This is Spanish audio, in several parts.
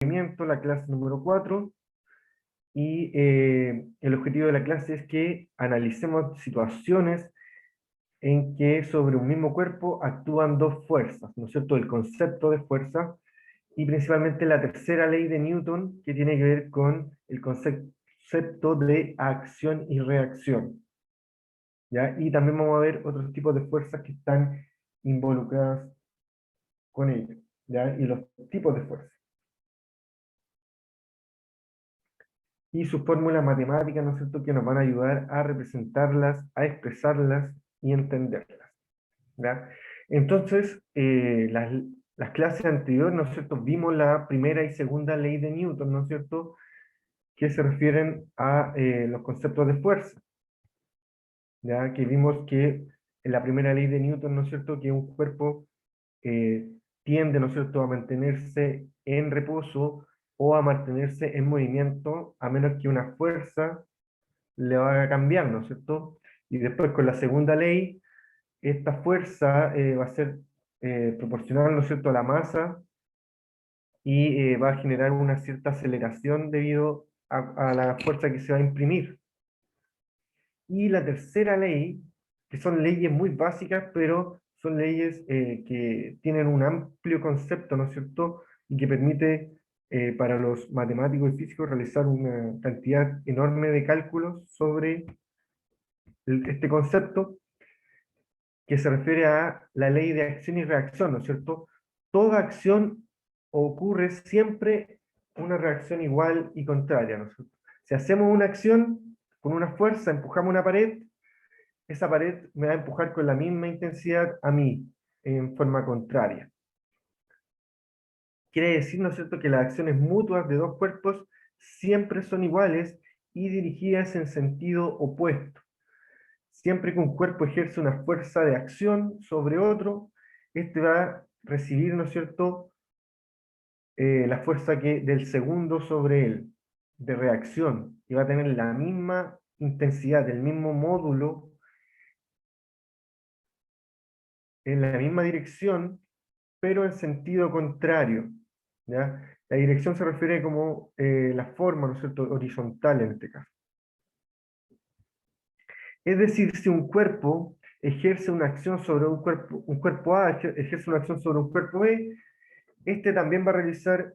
La clase número 4, y el objetivo de la clase es que analicemos situaciones en que sobre un mismo cuerpo actúan dos fuerzas, ¿no es cierto? El concepto de fuerza y principalmente la tercera ley de Newton, que tiene que ver con el concepto de acción y reacción, ¿ya? Y también vamos a ver otros tipos de fuerzas que están involucradas con ello, ¿ya? Y los tipos de fuerza. Y sus fórmulas matemáticas, ¿no es cierto?, que nos van a ayudar a representarlas, a expresarlas y entenderlas, ¿ya? Entonces, las clases anteriores, ¿no es cierto?, vimos la primera y segunda ley de Newton, ¿no es cierto?, que se refieren a los conceptos de fuerza, ¿ya? Que vimos que en la primera ley de Newton, ¿no es cierto?, que un cuerpo eh, tiende, ¿no es cierto?, a mantenerse en reposo o a mantenerse en movimiento, a menos que una fuerza le va a cambiar, ¿no es cierto? Y después con la segunda ley, esta fuerza va a ser proporcional, ¿no es cierto?, a la masa y va a generar una cierta aceleración debido a la fuerza que se va a imprimir. Y la tercera ley, que son leyes muy básicas, pero son leyes que tienen un amplio concepto, ¿no es cierto?, y que permite para los matemáticos y físicos realizar una cantidad enorme de cálculos sobre este concepto, que se refiere a la ley de acción y reacción, ¿no es cierto? Toda acción ocurre siempre una reacción igual y contraria, ¿no es cierto? Si hacemos una acción con una fuerza, empujamos una pared, esa pared me va a empujar con la misma intensidad a mí, en forma contraria. Quiere decir, ¿no es cierto?, que las acciones mutuas de dos cuerpos siempre son iguales y dirigidas en sentido opuesto. Siempre que un cuerpo ejerce una fuerza de acción sobre otro, este va a recibir, ¿no es cierto?, la fuerza del segundo sobre él, de reacción, y va a tener la misma intensidad, el mismo módulo, en la misma dirección, pero en sentido contrario, ¿ya? La dirección se refiere como la forma, ¿no es cierto?, horizontal en este caso. Es decir, si un cuerpo ejerce una acción sobre un cuerpo A ejerce una acción sobre un cuerpo B, este también va a realizar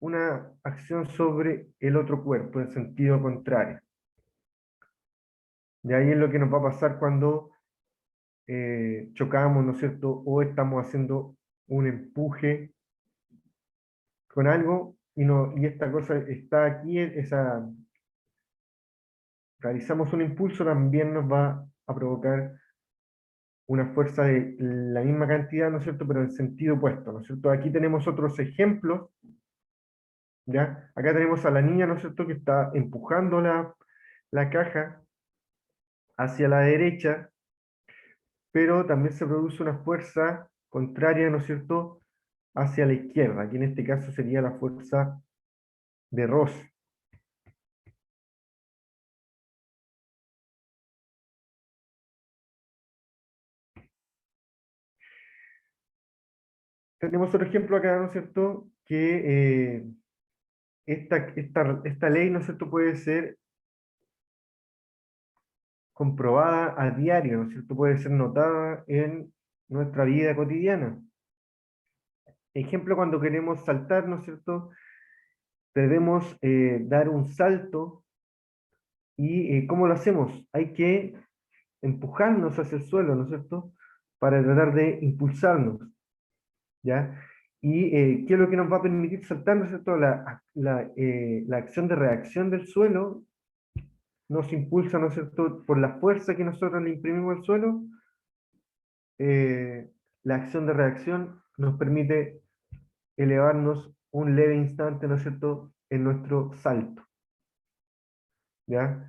una acción sobre el otro cuerpo en sentido contrario. Y ahí es lo que nos va a pasar cuando chocamos, ¿no es cierto?, o estamos haciendo un empuje con algo y esta cosa está aquí, realizamos un impulso, también nos va a provocar una fuerza de la misma cantidad, ¿no es cierto?, pero en sentido opuesto, ¿no es cierto? Aquí tenemos otros ejemplos, ¿ya? Acá tenemos a la niña, ¿no es cierto?, que está empujando la caja hacia la derecha, pero también se produce una fuerza contraria, ¿no es cierto?, hacia la izquierda, que en este caso sería la fuerza de Ross. Tenemos otro ejemplo acá, ¿no es cierto?, que esta ley, ¿no es cierto?, puede ser comprobada a diario, ¿no es cierto?, puede ser notada en nuestra vida cotidiana. Ejemplo, cuando queremos saltar, ¿no es cierto?, debemos dar un salto y ¿cómo lo hacemos? Hay que empujarnos hacia el suelo, ¿no es cierto?, para tratar de impulsarnos, ¿ya? Y ¿qué es lo que nos va a permitir saltar, ¿no es cierto? La acción de reacción del suelo nos impulsa, ¿no es cierto?, por la fuerza que nosotros le imprimimos al suelo. La acción de reacción nos permite elevarnos un leve instante, ¿no es cierto?, en nuestro salto, ¿ya?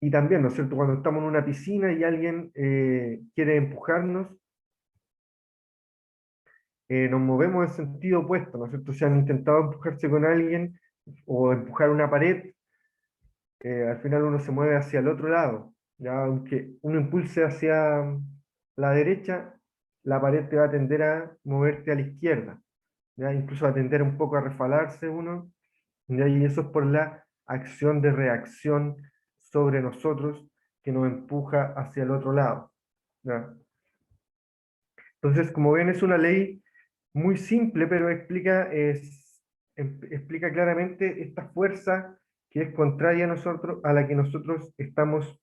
Y también, ¿no es cierto?, cuando estamos en una piscina y alguien quiere empujarnos, nos movemos en sentido opuesto, ¿no es cierto? Si han intentado empujarse con alguien o empujar una pared, al final uno se mueve hacia el otro lado, ¿ya? Aunque uno impulse hacia la derecha, la pared te va a tender a moverte a la izquierda, ¿ya? Incluso a tender un poco a resbalarse uno, ¿ya? Y eso es por la acción de reacción sobre nosotros que nos empuja hacia el otro lado, ¿ya? Entonces, como ven, es una ley muy simple, pero explica claramente esta fuerza que es contraria a nosotros, a la que nosotros estamos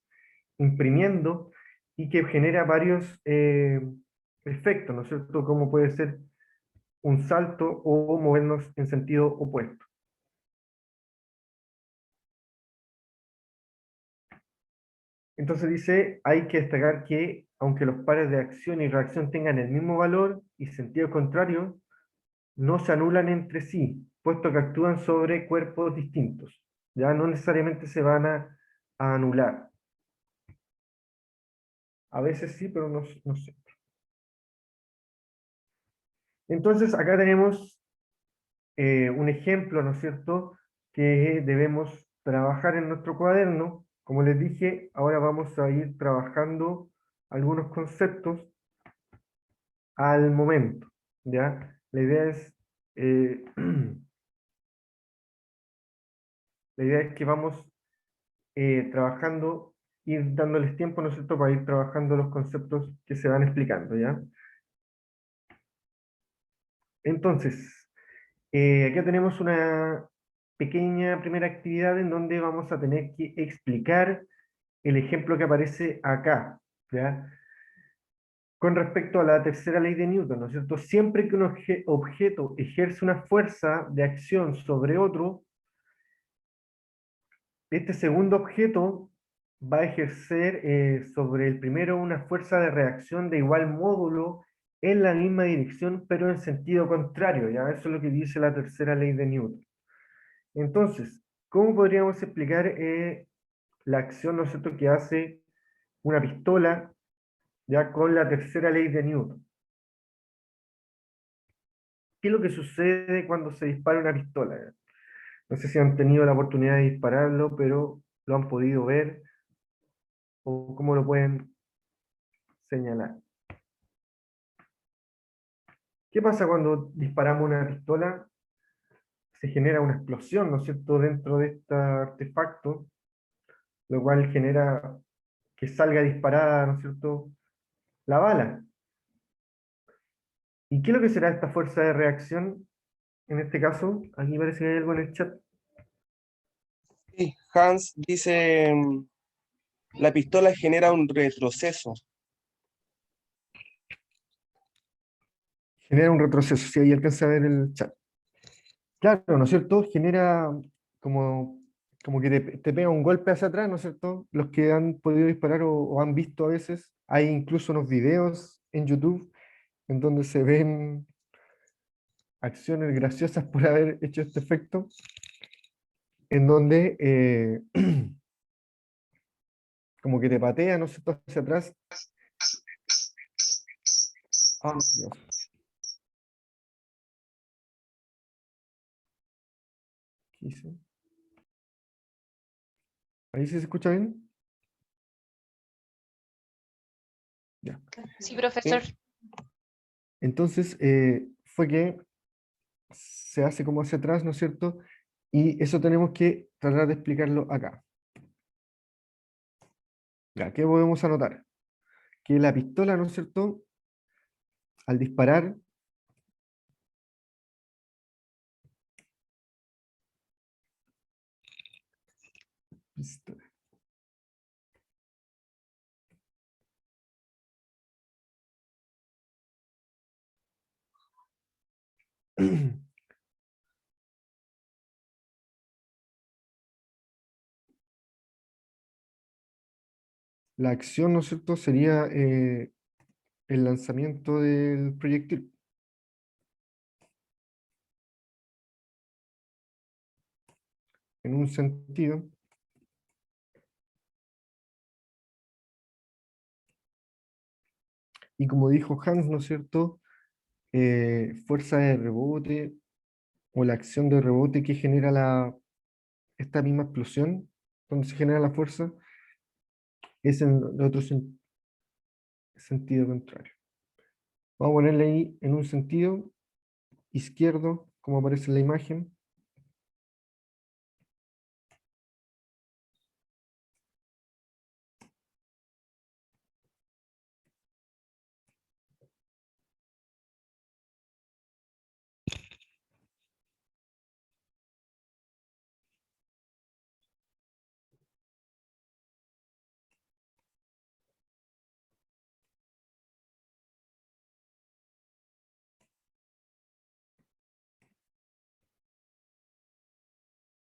imprimiendo y que genera varios efectos, ¿no es cierto? Como puede ser un salto o movernos en sentido opuesto. Entonces dice, hay que destacar que aunque los pares de acción y reacción tengan el mismo valor y sentido contrario, no se anulan entre sí, puesto que actúan sobre cuerpos distintos. Ya no necesariamente se van a anular. A veces sí, pero no sé. Entonces acá tenemos un ejemplo, ¿no es cierto?, que debemos trabajar en nuestro cuaderno. Como les dije, ahora vamos a ir trabajando algunos conceptos al momento, ¿ya? La idea es, eh, la idea es que vamos trabajando, ir dándoles tiempo, ¿no es cierto?, para ir trabajando los conceptos que se van explicando, ¿ya? Entonces, acá tenemos una pequeña primera actividad en donde vamos a tener que explicar el ejemplo que aparece acá, ¿ya? Con respecto a la tercera ley de Newton, ¿no es cierto? Siempre que un objeto ejerce una fuerza de acción sobre otro, este segundo objeto va a ejercer sobre el primero una fuerza de reacción de igual módulo en la misma dirección, pero en sentido contrario, ¿ya? Eso es lo que dice la tercera ley de Newton. Entonces, ¿cómo podríamos explicar la acción, ¿no es cierto?, que hace una pistola, ya con la tercera ley de Newton? ¿Qué es lo que sucede cuando se dispara una pistola? No sé si han tenido la oportunidad de dispararlo, pero lo han podido ver o cómo lo pueden señalar. ¿Qué pasa cuando disparamos una pistola? Se genera una explosión, ¿no es cierto?, dentro de este artefacto, lo cual genera que salga disparada, ¿no es cierto?, la bala. ¿Y qué es lo que será esta fuerza de reacción? En este caso, aquí parece que hay algo en el chat. Sí, Hans dice, la pistola genera un retroceso. Genera un retroceso, si ahí alcanza a ver el chat. Claro, ¿no es cierto? Genera como, como que te pega un golpe hacia atrás, ¿no es cierto? Los que han podido disparar o han visto a veces, hay incluso unos videos en YouTube en donde se ven acciones graciosas por haber hecho este efecto, en donde como que te patea, ¿no es cierto?, hacia atrás. Ah, Dios. ¿Qué hice? ¿Ahí sí se escucha bien? Ya. Sí, profesor. Entonces, fue que se hace como hacia atrás, ¿no es cierto? Y eso tenemos que tratar de explicarlo acá. Ya, ¿qué podemos anotar? Que la pistola, ¿no es cierto?, al disparar, pistola. La acción, ¿no es cierto?, sería el lanzamiento del proyectil. En un sentido. Y como dijo Hans, ¿no es cierto?, fuerza de rebote o la acción de rebote que genera esta misma explosión, donde se genera la fuerza, es en el otro sentido contrario. Vamos a ponerle ahí en un sentido izquierdo, como aparece en la imagen.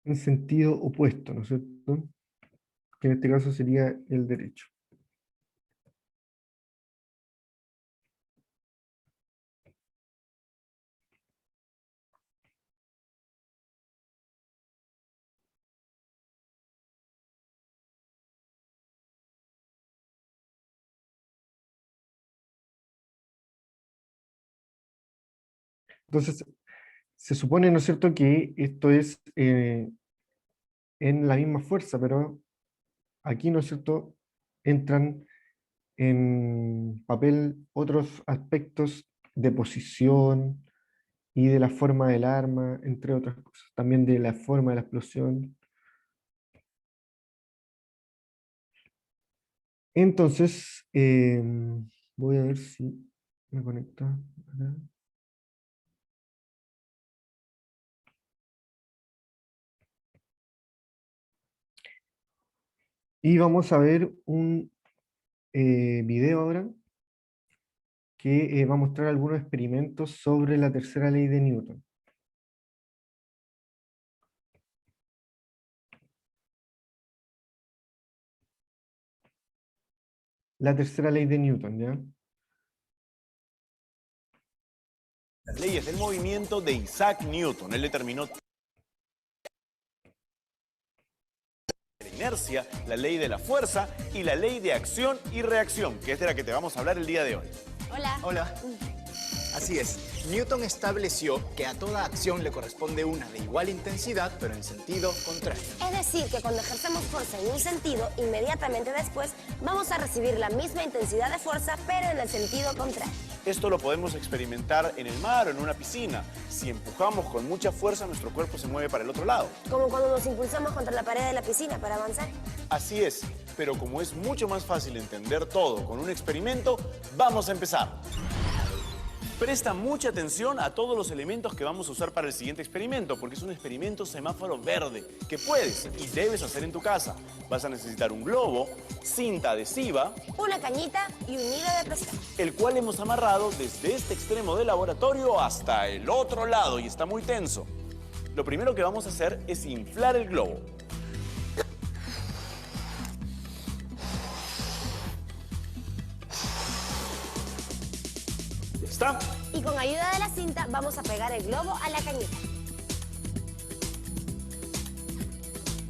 En sentido opuesto, ¿no es cierto? Que en este caso sería el derecho. Entonces, se supone, ¿no es cierto?, que esto es en la misma fuerza, pero aquí, ¿no es cierto?, entran en papel otros aspectos de posición y de la forma del arma, entre otras cosas. También de la forma de la explosión. Entonces, voy a ver si me conecta acá. Y vamos a ver un video ahora que va a mostrar algunos experimentos sobre la tercera ley de Newton. La tercera ley de Newton, ¿ya? Las leyes del movimiento de Isaac Newton. Él determinó la inercia, la ley de la fuerza y la ley de acción y reacción, que es de la que te vamos a hablar el día de hoy. Hola. Hola. Así es, Newton estableció que a toda acción le corresponde una de igual intensidad, pero en sentido contrario. Es decir, que cuando ejercemos fuerza en un sentido, inmediatamente después vamos a recibir la misma intensidad de fuerza, pero en el sentido contrario. Esto lo podemos experimentar en el mar o en una piscina. Si empujamos con mucha fuerza, nuestro cuerpo se mueve para el otro lado. Como cuando nos impulsamos contra la pared de la piscina para avanzar. Así es, pero como es mucho más fácil entender todo con un experimento, vamos a empezar. Presta mucha atención a todos los elementos que vamos a usar para el siguiente experimento, porque es un experimento semáforo verde que puedes y debes hacer en tu casa. Vas a necesitar un globo, cinta adhesiva, una cañita y un hilo de pescar. el cual hemos amarrado desde este extremo del laboratorio hasta el otro lado y está muy tenso. Lo primero que vamos a hacer es inflar el globo. ¿Está? Y con ayuda de la cinta vamos a pegar el globo a la cañita.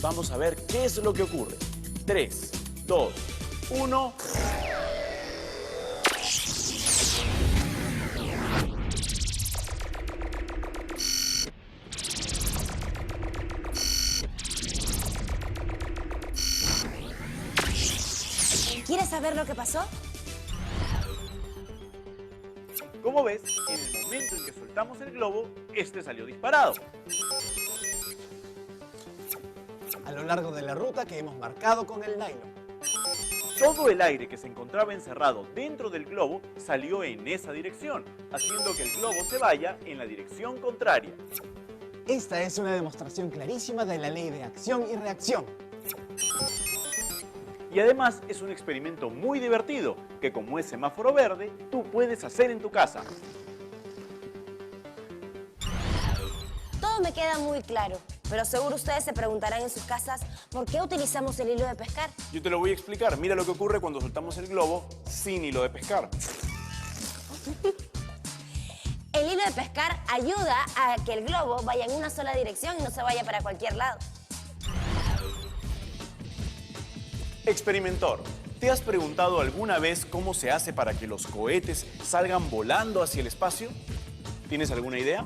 Vamos a ver qué es lo que ocurre. 3, 2, 1... ¿Quieres saber lo que pasó? Como ves, en el momento en que soltamos el globo, este salió disparado. A lo largo de la ruta que hemos marcado con el nylon. Todo el aire que se encontraba encerrado dentro del globo salió en esa dirección, haciendo que el globo se vaya en la dirección contraria. Esta es una demostración clarísima de la ley de acción y reacción. Y además es un experimento muy divertido, que como es semáforo verde, tú puedes hacer en tu casa. Todo me queda muy claro, pero seguro ustedes se preguntarán en sus casas ¿por qué utilizamos el hilo de pescar? Yo te lo voy a explicar. Mira lo que ocurre cuando soltamos el globo sin hilo de pescar. El hilo de pescar ayuda a que el globo vaya en una sola dirección y no se vaya para cualquier lado. Experimentor, ¿te has preguntado alguna vez cómo se hace para que los cohetes salgan volando hacia el espacio? ¿Tienes alguna idea?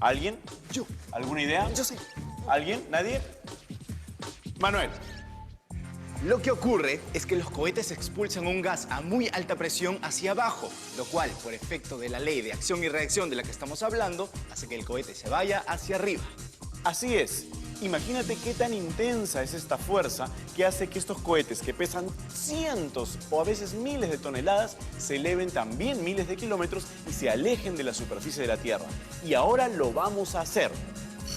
¿Alguien? Yo. ¿Alguna idea? Yo sé. ¿Alguien? ¿Nadie? Manuel. Lo que ocurre es que los cohetes expulsan un gas a muy alta presión hacia abajo, lo cual, por efecto de la ley de acción y reacción de la que estamos hablando, hace que el cohete se vaya hacia arriba. Así es. Imagínate qué tan intensa es esta fuerza que hace que estos cohetes que pesan cientos o a veces miles de toneladas se eleven también miles de kilómetros y se alejen de la superficie de la Tierra. Y ahora lo vamos a hacer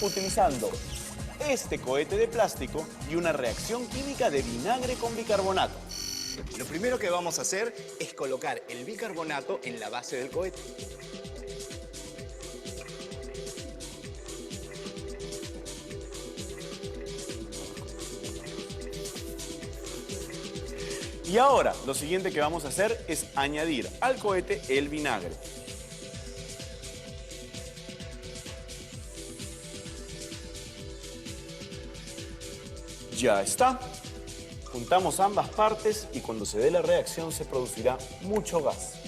utilizando este cohete de plástico y una reacción química de vinagre con bicarbonato. Lo primero que vamos a hacer es colocar el bicarbonato en la base del cohete. Y ahora, lo siguiente que vamos a hacer es añadir al cohete el vinagre. Ya está. Juntamos ambas partes y cuando se dé la reacción se producirá mucho gas.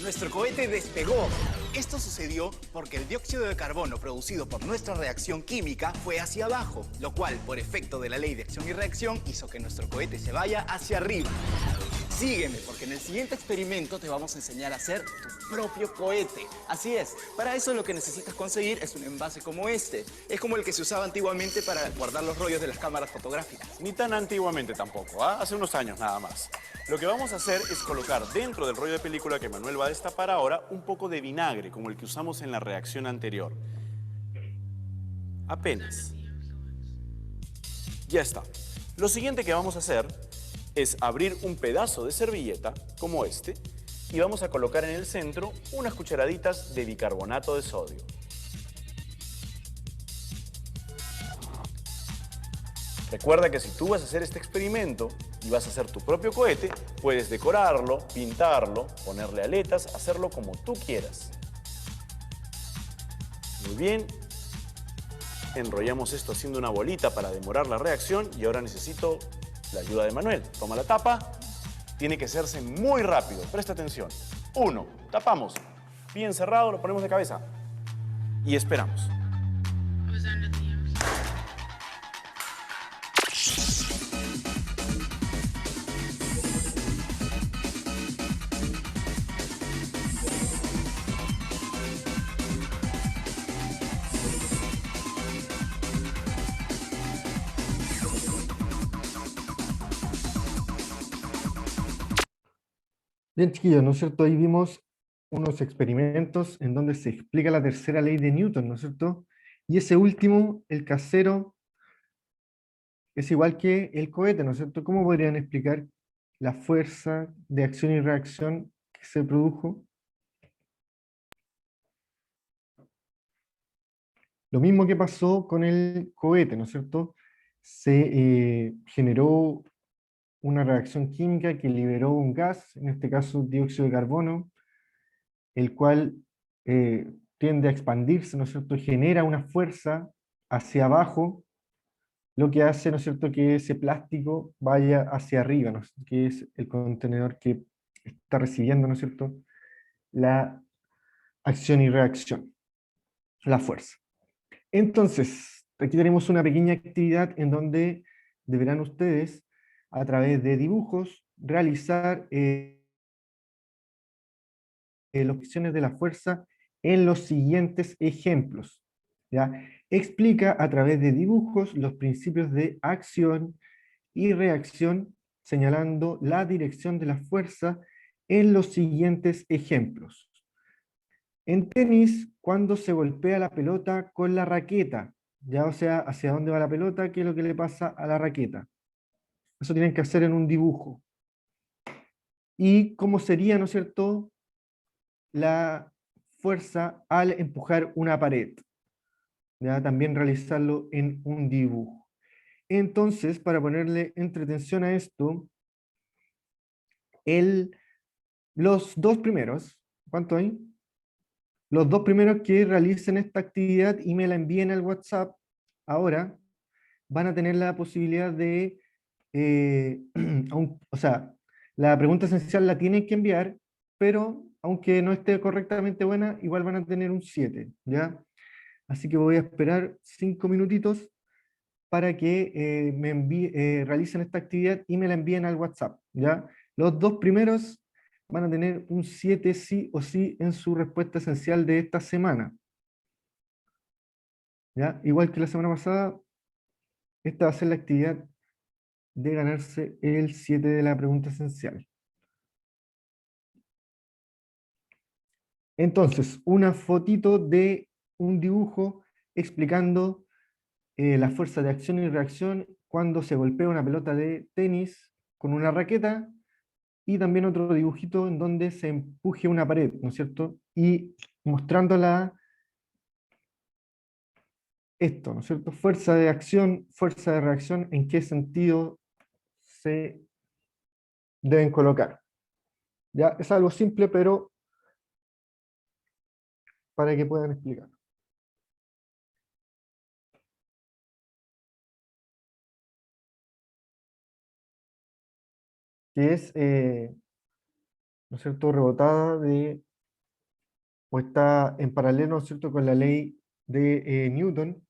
Nuestro cohete despegó. Esto sucedió porque el dióxido de carbono producido por nuestra reacción química fue hacia abajo, lo cual, por efecto de la ley de acción y reacción, hizo que nuestro cohete se vaya hacia arriba. Sígueme, porque en el siguiente experimento te vamos a enseñar a hacer tu propio cohete. Así es, para eso lo que necesitas conseguir es un envase como este. Es como el que se usaba antiguamente para guardar los rollos de las cámaras fotográficas. Ni tan antiguamente tampoco, ¿ah? Hace unos años nada más. Lo que vamos a hacer es colocar dentro del rollo de película que Manuel va a destapar ahora un poco de vinagre, como el que usamos en la reacción anterior. Apenas. Ya está. Lo siguiente que vamos a hacer es abrir un pedazo de servilleta, como este, y vamos a colocar en el centro unas cucharaditas de bicarbonato de sodio. Recuerda que si tú vas a hacer este experimento y vas a hacer tu propio cohete, puedes decorarlo, pintarlo, ponerle aletas, hacerlo como tú quieras. Muy bien. Enrollamos esto haciendo una bolita para demorar la reacción y ahora necesito la ayuda de Manuel. Toma la tapa. Tiene que hacerse muy rápido. Presta atención. 1. Tapamos. Bien cerrado, lo ponemos de cabeza. Y esperamos. Bien, chiquillos, ¿no es cierto? Ahí vimos unos experimentos en donde se explica la tercera ley de Newton, ¿no es cierto? Y ese último, el casero, es igual que el cohete, ¿no es cierto? ¿Cómo podrían explicar la fuerza de acción y reacción que se produjo? Lo mismo que pasó con el cohete, ¿no es cierto? Se generó una reacción química que liberó un gas, en este caso dióxido de carbono, el cual tiende a expandirse, ¿no es cierto? Genera una fuerza hacia abajo, lo que hace, ¿no es cierto?, que ese plástico vaya hacia arriba, ¿no? Que es el contenedor que está recibiendo, ¿no es cierto?, la acción y reacción, la fuerza. Entonces, aquí tenemos una pequeña actividad en donde deberán ustedes, a través de dibujos, realizar las acciones de la fuerza en los siguientes ejemplos. ¿Ya? Explica a través de dibujos los principios de acción y reacción, señalando la dirección de la fuerza en los siguientes ejemplos. En tenis, cuando se golpea la pelota con la raqueta, ya, o sea, hacia dónde va la pelota, qué es lo que le pasa a la raqueta. Eso tienen que hacer en un dibujo. Y cómo sería, ¿no es cierto?, la fuerza al empujar una pared. ¿Ya? También realizarlo en un dibujo. Entonces, para ponerle entretención a esto, los dos primeros, ¿cuánto hay? Los dos primeros que realicen esta actividad y me la envíen al WhatsApp ahora, van a tener la posibilidad de, o sea, la pregunta esencial la tienen que enviar, pero aunque no esté correctamente buena, igual van a tener un 7, ¿ya? Así que voy a esperar 5 minutitos para que realicen esta actividad y me la envíen al WhatsApp, ¿ya? Los dos primeros van a tener un 7 sí o sí en su respuesta esencial de esta semana, ¿ya? Igual que la semana pasada, esta va a ser la actividad de ganarse el 7 de la pregunta esencial. Entonces, una fotito de un dibujo explicando la fuerza de acción y reacción cuando se golpea una pelota de tenis con una raqueta, y también otro dibujito en donde se empuje una pared, ¿no es cierto? Y mostrándola esto, ¿no es cierto? Fuerza de acción, fuerza de reacción, en qué sentido se deben colocar. Ya es algo simple, pero para que puedan explicar. Que es, ¿no es cierto?, rebotada de, o está en paralelo, ¿no es cierto?, con la ley de Newton,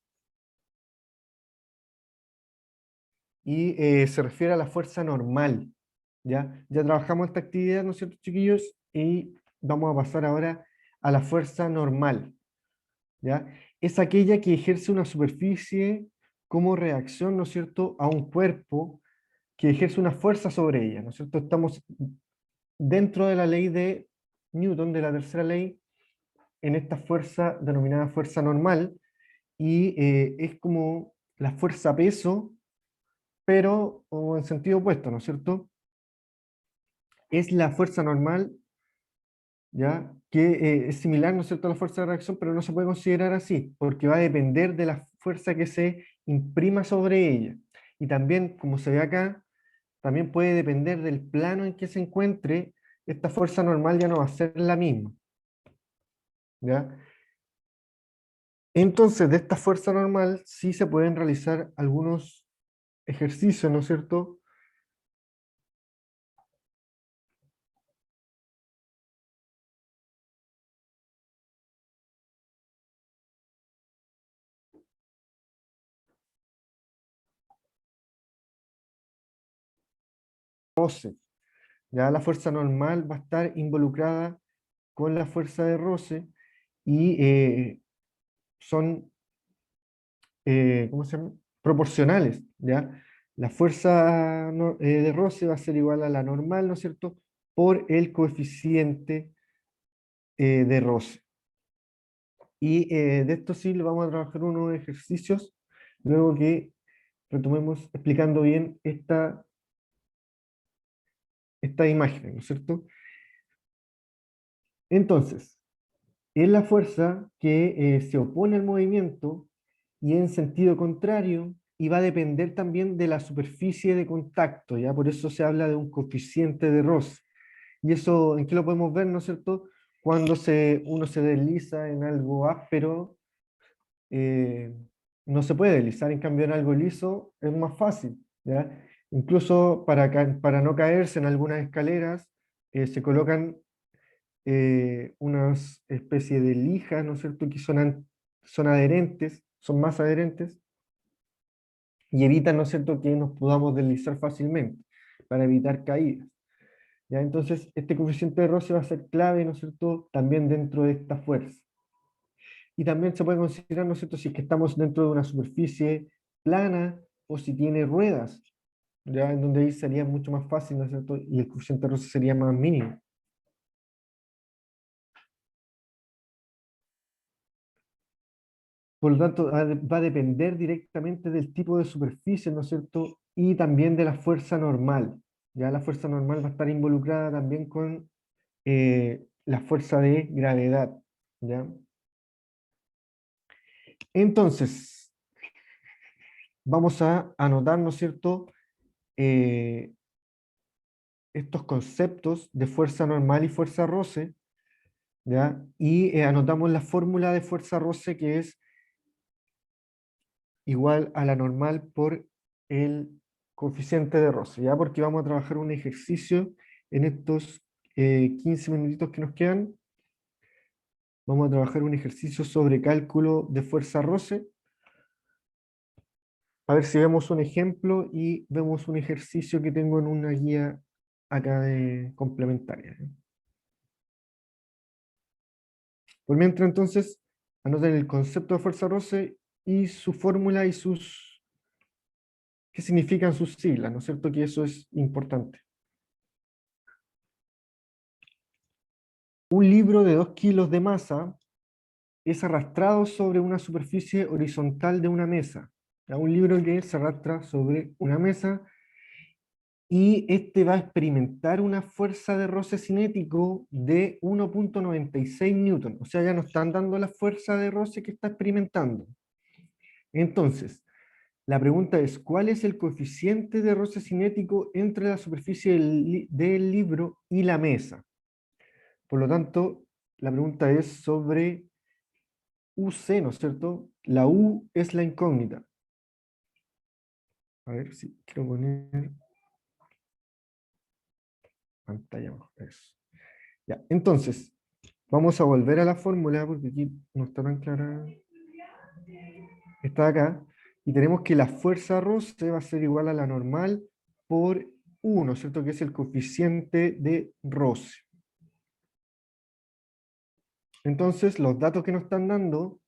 y se refiere a la fuerza normal. ¿Ya? Ya trabajamos esta actividad, ¿no es cierto, chiquillos? Y vamos a pasar ahora a la fuerza normal. ¿Ya? Es aquella que ejerce una superficie como reacción, ¿no es cierto?, a un cuerpo que ejerce una fuerza sobre ella, ¿no es cierto? Estamos dentro de la ley de Newton, de la tercera ley, en esta fuerza denominada fuerza normal, y es como la fuerza peso, pero o en sentido opuesto, ¿no es cierto? Es la fuerza normal, ¿ya? Que es similar, ¿no es cierto?, a la fuerza de reacción, pero no se puede considerar así, porque va a depender de la fuerza que se imprima sobre ella. Y también, como se ve acá, también puede depender del plano en que se encuentre, esta fuerza normal ya no va a ser la misma, ¿ya? Entonces, de esta fuerza normal sí se pueden realizar algunos ejercicios, ¿no es cierto? Roce. Ya la fuerza normal va a estar involucrada con la fuerza de roce, y son, ¿cómo se llama?, proporcionales, ¿ya? La fuerza de roce va a ser igual a la normal, ¿no es cierto?, por el coeficiente de roce. Y de esto sí le vamos a trabajar unos ejercicios, luego que retomemos explicando bien esta imagen, ¿no es cierto? Entonces, es la fuerza que se opone al movimiento y en sentido contrario, y va a depender también de la superficie de contacto, ¿ya? Por eso se habla de un coeficiente de roce. Y eso, ¿en qué lo podemos ver, no es cierto? Cuando uno se desliza en algo áspero, eh, no se puede deslizar, en cambio en algo liso es más fácil, ¿ya? Incluso para no caerse en algunas escaleras, se colocan unas especies de lijas, ¿no es cierto?, que son adherentes, son más adherentes, y evitan, ¿no es cierto?, que nos podamos deslizar fácilmente, para evitar caídas. ¿Ya? Entonces, este coeficiente de roce va a ser clave, ¿no es cierto?, también dentro de esta fuerza. Y también se puede considerar, ¿no es cierto?, si es que estamos dentro de una superficie plana o si tiene ruedas, ya en donde ahí sería mucho más fácil, ¿no es cierto?, y el coeficiente de roce sería más mínimo. Por lo tanto, va a depender directamente del tipo de superficie, ¿no es cierto? Y también de la fuerza normal. Ya la fuerza normal va a estar involucrada también con la fuerza de gravedad, ¿ya? Entonces, vamos a anotar, ¿no es cierto?, eh, estos conceptos de fuerza normal y fuerza roce, ¿ya? Y anotamos la fórmula de fuerza roce, que es igual a la normal por el coeficiente de roce, ¿ya? Porque vamos a trabajar un ejercicio en estos 15 minutitos que nos quedan. Vamos a trabajar un ejercicio sobre cálculo de fuerza roce. A ver si vemos un ejemplo y vemos un ejercicio que tengo en una guía acá de complementaria. Por mientras, entonces, anoten el concepto de fuerza roce y su fórmula y sus, qué significan sus siglas, ¿no es cierto? Que eso es importante. Un libro de 2 kilos de masa es arrastrado sobre una superficie horizontal de una mesa. Un libro que se arrastra sobre una mesa y este va a experimentar una fuerza de roce cinético de 1.96 newton. O sea, ya nos están dando la fuerza de roce que está experimentando. Entonces, la pregunta es, ¿cuál es el coeficiente de roce cinético entre la superficie del libro y la mesa? Por lo tanto, la pregunta es sobre UC, ¿no es cierto? La U es la incógnita. A ver si quiero poner pantalla abajo. Eso. Ya, entonces, vamos a volver a la fórmula porque aquí no está tan clara. Está acá. Y tenemos que la fuerza roce va a ser igual a la normal por 1, ¿cierto? Que es el coeficiente de roce. Entonces, los datos que nos están dando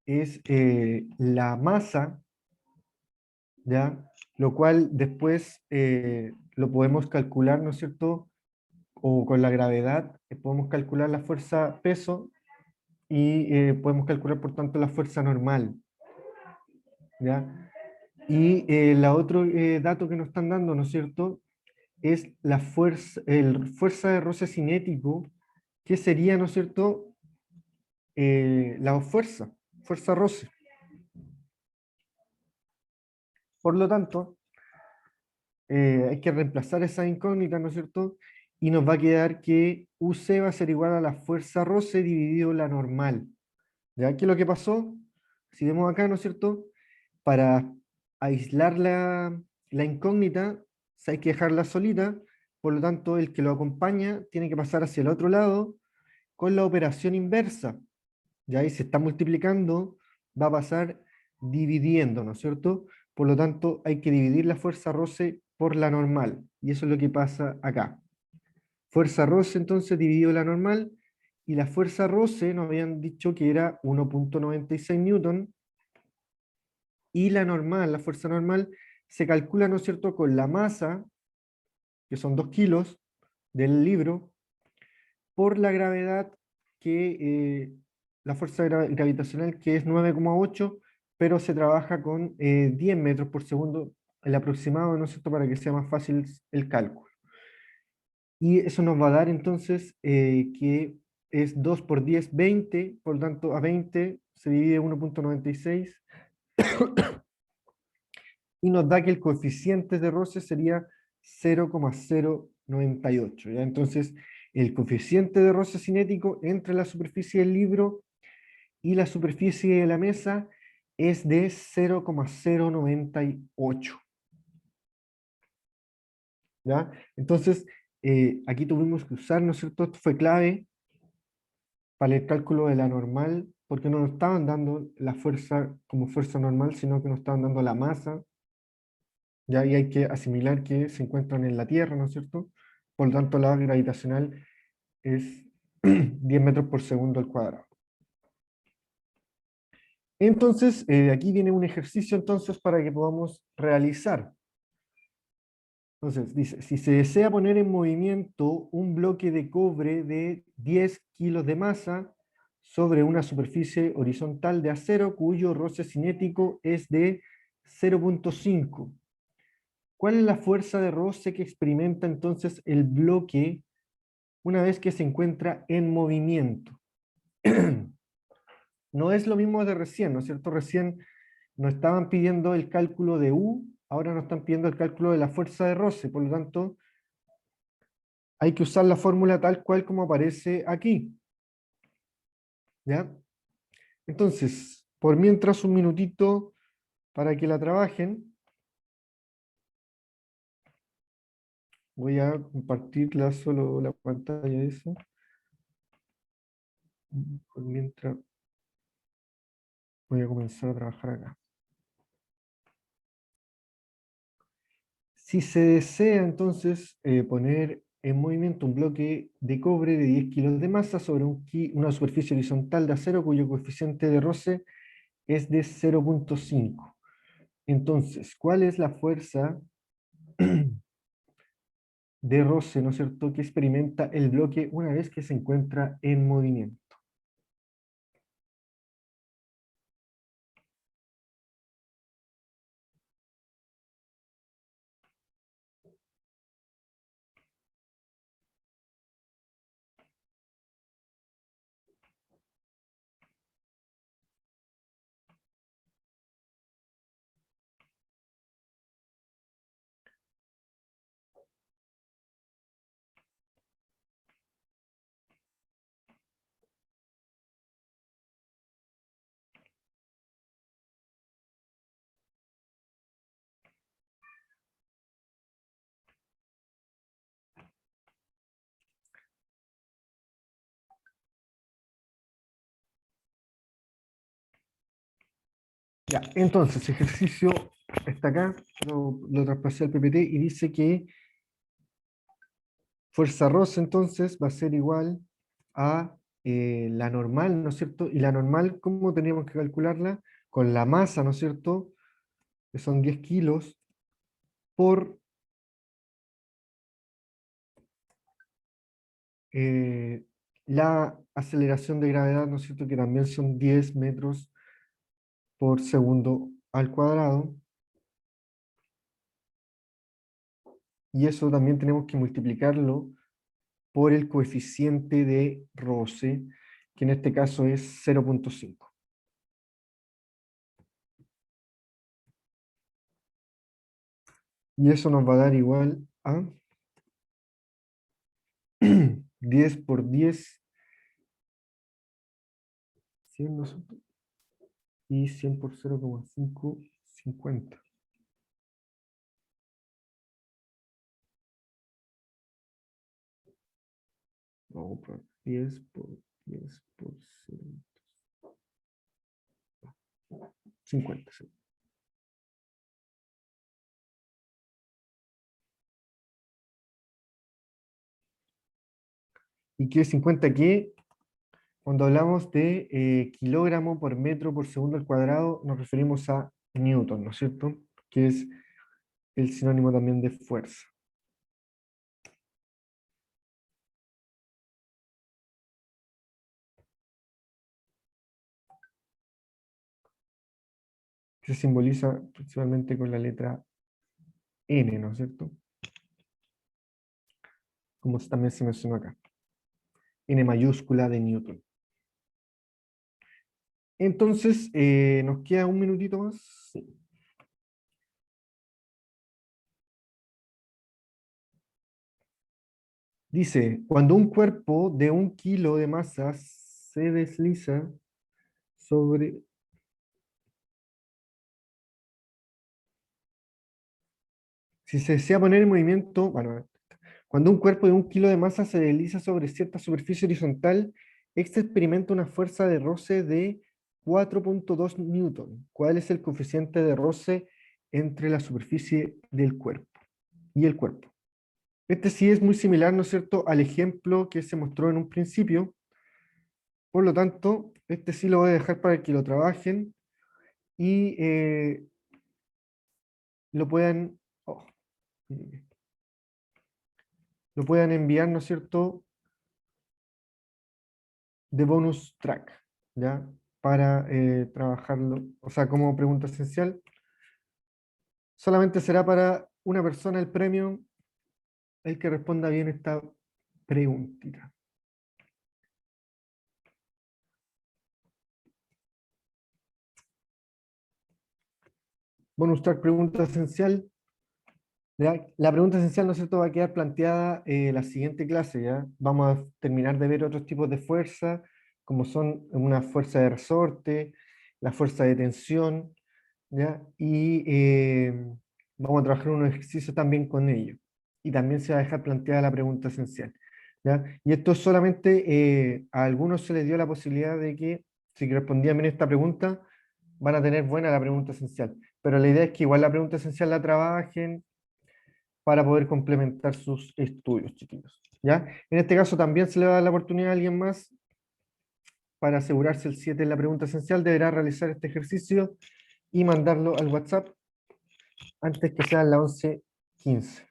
es la masa, ¿ya? Lo cual después lo podemos calcular, ¿no es cierto? O con la gravedad, podemos calcular la fuerza peso y podemos calcular, por tanto, la fuerza normal, ¿ya? Y el otro dato que nos están dando, ¿no es cierto? Es la fuerza, fuerza de roce cinético, que sería, ¿no es cierto? La fuerza roce. Por lo tanto, hay que reemplazar esa incógnita, ¿no es cierto? Y nos va a quedar que UC va a ser igual a la fuerza roce dividido la normal. ¿Ya? ¿Qué es lo que pasó? Si vemos acá, ¿no es cierto? Para aislar la incógnita, hay que dejarla solita, por lo tanto, el que lo acompaña tiene que pasar hacia el otro lado con la operación inversa. Ya ahí se está multiplicando, va a pasar dividiendo, ¿no es cierto? Por lo tanto, hay que dividir la fuerza roce por la normal, y eso es lo que pasa acá. Fuerza roce, entonces, dividido la normal, y la fuerza roce nos habían dicho que era 1.96 newton, y la normal, la fuerza normal, se calcula, ¿no es cierto?, con la masa, que son 2 kilos, del libro, por la gravedad, que la fuerza gravitacional, que es 9,8, pero se trabaja con 10 metros por segundo, el aproximado, ¿no es cierto?, para que sea más fácil el cálculo. Y eso nos va a dar entonces que es 2 por 10, 20, por lo tanto a 20 se divide 1.96, y nos da que el coeficiente de roce sería 0,098. ¿Ya? Entonces, el coeficiente de roce cinético entre la superficie del libro y la superficie de la mesa es de 0,098. ¿Ya? Entonces, aquí tuvimos que usar, ¿no es cierto? Esto fue clave para el cálculo de la normal, porque no nos estaban dando la fuerza como fuerza normal, sino que nos estaban dando la masa. ¿Ya? Y hay que asimilar que se encuentran en la Tierra, ¿no es cierto? Por lo tanto, la gravitacional es 10 metros por segundo al cuadrado. Entonces, aquí viene un ejercicio entonces para que podamos realizar. Entonces, dice, si se desea poner en movimiento un bloque de cobre de 10 kilos de masa sobre una superficie horizontal de acero cuyo roce cinético es de 0.5, ¿cuál es la fuerza de roce que experimenta entonces el bloque una vez que se encuentra en movimiento? No es lo mismo de recién, ¿no es cierto? Recién nos estaban pidiendo el cálculo de U, ahora nos están pidiendo el cálculo de la fuerza de roce, por lo tanto, hay que usar la fórmula tal cual como aparece aquí. ¿Ya? Entonces, por mientras un minutito para que la trabajen, voy a compartirla solo la pantalla esa. Por mientras voy a comenzar a trabajar acá. Si se desea entonces poner en movimiento un bloque de cobre de 10 kilos de masa sobre una superficie horizontal de acero cuyo coeficiente de roce es de 0,5. Entonces, ¿cuál es la fuerza de roce, ¿no es cierto?, que experimenta el bloque una vez que se encuentra en movimiento? Ya, entonces, ejercicio está acá, lo traspasé al PPT y dice que fuerza roce entonces va a ser igual a la normal, ¿no es cierto? Y la normal, ¿cómo teníamos que calcularla? Con la masa, ¿no es cierto? Que son 10 kilos por la aceleración de gravedad, ¿no es cierto? Que también son 10 metros por segundo al cuadrado. Y eso también tenemos que multiplicarlo por el coeficiente de roce, que en este caso es 0,5. Y eso nos va a dar igual a 10 por 10, 100, ¿no es cierto? Y 100 por 0,5, 50. No, por 10 por 10 por 0, 50. Sí. ¿Y qué es 50 qué? Cuando hablamos de kilogramo por metro por segundo al cuadrado, nos referimos a newton, ¿no es cierto? Que es el sinónimo también de fuerza. Que se simboliza principalmente con la letra N, ¿no es cierto? Como también se mencionó acá. N mayúscula de Newton. Entonces, ¿nos queda un minutito más? Sí. Dice, cuando un cuerpo de 1 kilo de masa se desliza sobre... Si se desea poner en movimiento, bueno, cuando un cuerpo de 1 kilo de masa se desliza sobre cierta superficie horizontal, este experimenta una fuerza de roce de 4,2 newton. ¿Cuál es el coeficiente de roce entre la superficie del cuerpo y el cuerpo? Este sí es muy similar, ¿no es cierto?, al ejemplo que se mostró en un principio. Por lo tanto, este sí lo voy a dejar para que lo trabajen y lo puedan, oh, lo puedan enviar, ¿no es cierto?, de bonus track, ¿ya? Para trabajarlo, o sea, como pregunta esencial. Solamente será para una persona el premio, el que responda bien esta preguntita. Bonus track pregunta esencial. ¿Ya? La pregunta esencial, ¿no es cierto?, va a quedar planteada la siguiente clase, ¿ya? Vamos a terminar de ver otros tipos de fuerza, como son una fuerza de resorte, la fuerza de tensión, ¿ya? Y vamos a trabajar unos ejercicios también con ello. Y también se va a dejar planteada la pregunta esencial, ¿ya? Y esto solamente a algunos se les dio la posibilidad de que, si respondían bien esta pregunta, van a tener buena la pregunta esencial. Pero la idea es que igual la pregunta esencial la trabajen para poder complementar sus estudios, chiquillos, ¿ya? En este caso también se le va a dar la oportunidad a alguien más para asegurarse el 7 en la pregunta esencial, deberá realizar este ejercicio y mandarlo al WhatsApp antes que sean las 11:15.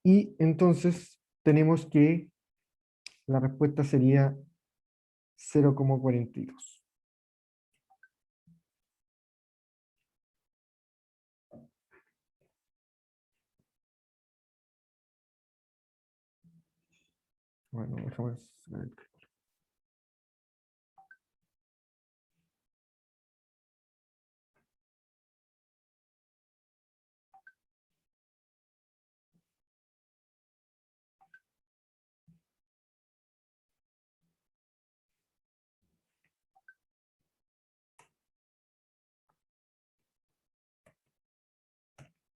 Y entonces tenemos que la respuesta sería 0,42. Bueno, déjame ver.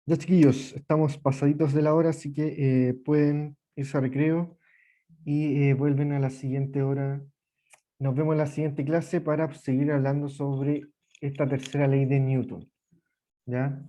Ya, chiquillos, estamos pasaditos de la hora, así que pueden irse a recreo y vuelven a la siguiente hora. Nos vemos en la siguiente clase para seguir hablando sobre esta tercera ley de Newton, ¿ya?